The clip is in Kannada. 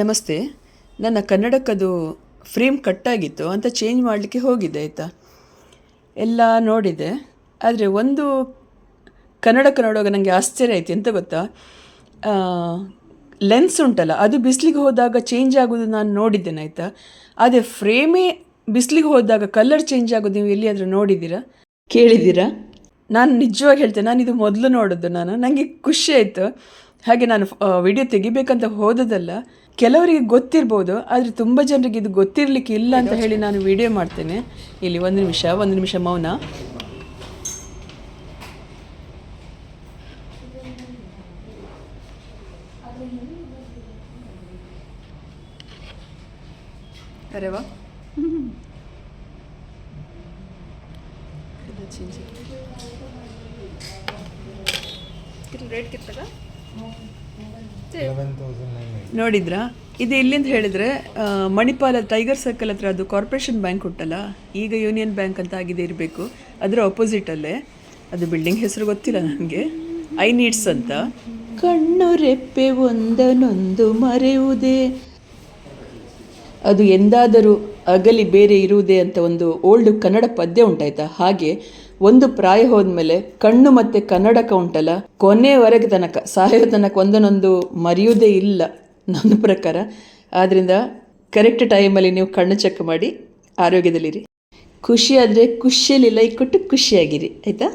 ನಮಸ್ತೆ. ನನ್ನ ಕನ್ನಡಕ್ಕದು ಫ್ರೇಮ್ ಕಟ್ಟಾಗಿತ್ತು ಅಂತ ಚೇಂಜ್ ಮಾಡಲಿಕ್ಕೆ ಹೋಗಿದ್ದೆ ಆಯಿತಾ. ಎಲ್ಲ ನೋಡಿದೆ, ಆದರೆ ಒಂದು ಕನ್ನಡಕ್ಕೆ ನೋಡುವಾಗ ನನಗೆ ಆಶ್ಚರ್ಯ ಆಯಿತು. ಎಂತ ಗೊತ್ತಾ, ಲೆನ್ಸ್ ಉಂಟಲ್ಲ ಅದು ಬಿಸಿಲಿಗೆ ಹೋದಾಗ ಚೇಂಜ್ ಆಗೋದು ನಾನು ನೋಡಿದ್ದೇನೆ ಆಯಿತಾ. ಆದರೆ ಫ್ರೇಮೇ ಬಿಸಿಲಿಗೆ ಹೋದಾಗ ಕಲರ್ ಚೇಂಜ್ ಆಗೋದು ನೀವು ಎಲ್ಲಿಯಾದರೂ ನೋಡಿದ್ದೀರಾ, ಕೇಳಿದ್ದೀರಾ? ನಾನು ನಿಜವಾಗಿ ಹೇಳ್ತೇನೆ, ನಾನು ಇದು ಮೊದಲು ನೋಡೋದು. ನನಗೆ ಖುಷಿ ಆಯಿತು. ಹಾಗೆ ನಾನು ವಿಡಿಯೋ ತೆಗಿಬೇಕಂತ ಹೋದದಲ್ಲ. ಕೆಲವರಿಗೆ ಗೊತ್ತಿರ್ಬೋದು, ಆದರೆ ತುಂಬ ಜನರಿಗೆ ಇದು ಗೊತ್ತಿರಲಿಕ್ಕೆ ಇಲ್ಲ ಅಂತ ಹೇಳಿ ನಾನು ವಿಡಿಯೋ ಮಾಡ್ತೇನೆ. ಇಲ್ಲಿ ಒಂದು ನಿಮಿಷ ಮೌನ. ಅರೆ ವಾ, ನೋಡಿದ್ರಾ? ಇದು ಎಲ್ಲಿಂದ ಹೇಳಿದರೆ, ಮಣಿಪಾಲ ಟೈಗರ್ ಸರ್ಕಲ್ ಹತ್ರ ಅದು ಕಾರ್ಪೊರೇಷನ್ ಬ್ಯಾಂಕ್ ಉಂಟಲ್ಲ, ಈಗ ಯೂನಿಯನ್ ಬ್ಯಾಂಕ್ ಅಂತ ಆಗಿದೆ ಇರಬೇಕು, ಅದರ ಅಪೋಸಿಟಲ್ಲೇ. ಅದು ಬಿಲ್ಡಿಂಗ್ ಹೆಸರು ಗೊತ್ತಿಲ್ಲ ನನಗೆ, ಐ ನೀಡ್ಸ್ ಅಂತ. ಕಣ್ಣು ರೆಪ್ಪೆ ಒಂದನೊಂದು ಮರೆಯುವುದೇ, ಅದು ಎಂದಾದರೂ ಅಗಲಿ ಬೇರೆ ಇರುವುದೇ ಅಂತ ಒಂದು ಓಲ್ಡ್ ಕನ್ನಡ ಪದ್ಯ ಉಂಟಾಯ್ತಾ. ಹಾಗೆ ಒಂದು ಪ್ರಾಯ ಹೋದ್ಮೇಲೆ ಕಣ್ಣು ಮತ್ತು ಕನ್ನಡಕ ಉಂಟಲ್ಲ, ಕೊನೆಯವರೆಗೆ ತನಕ ಸಾಯೋ ತನಕ ಒಂದೊಂದು ಮರೆಯುವುದೇ ಇಲ್ಲ ನನ್ನ ಪ್ರಕಾರ. ಆದ್ದರಿಂದ ಕರೆಕ್ಟ್ ಟೈಮಲ್ಲಿ ನೀವು ಕಣ್ಣು ಚೆಕ್ ಮಾಡಿ ಆರೋಗ್ಯದಲ್ಲಿರಿ. ಖುಷಿಯಾದರೆ ಖುಷಿಯಲ್ಲಿ ಲೈಕ್ ಕೊಟ್ಟು ಖುಷಿಯಾಗಿರಿ ಆಯಿತಾ.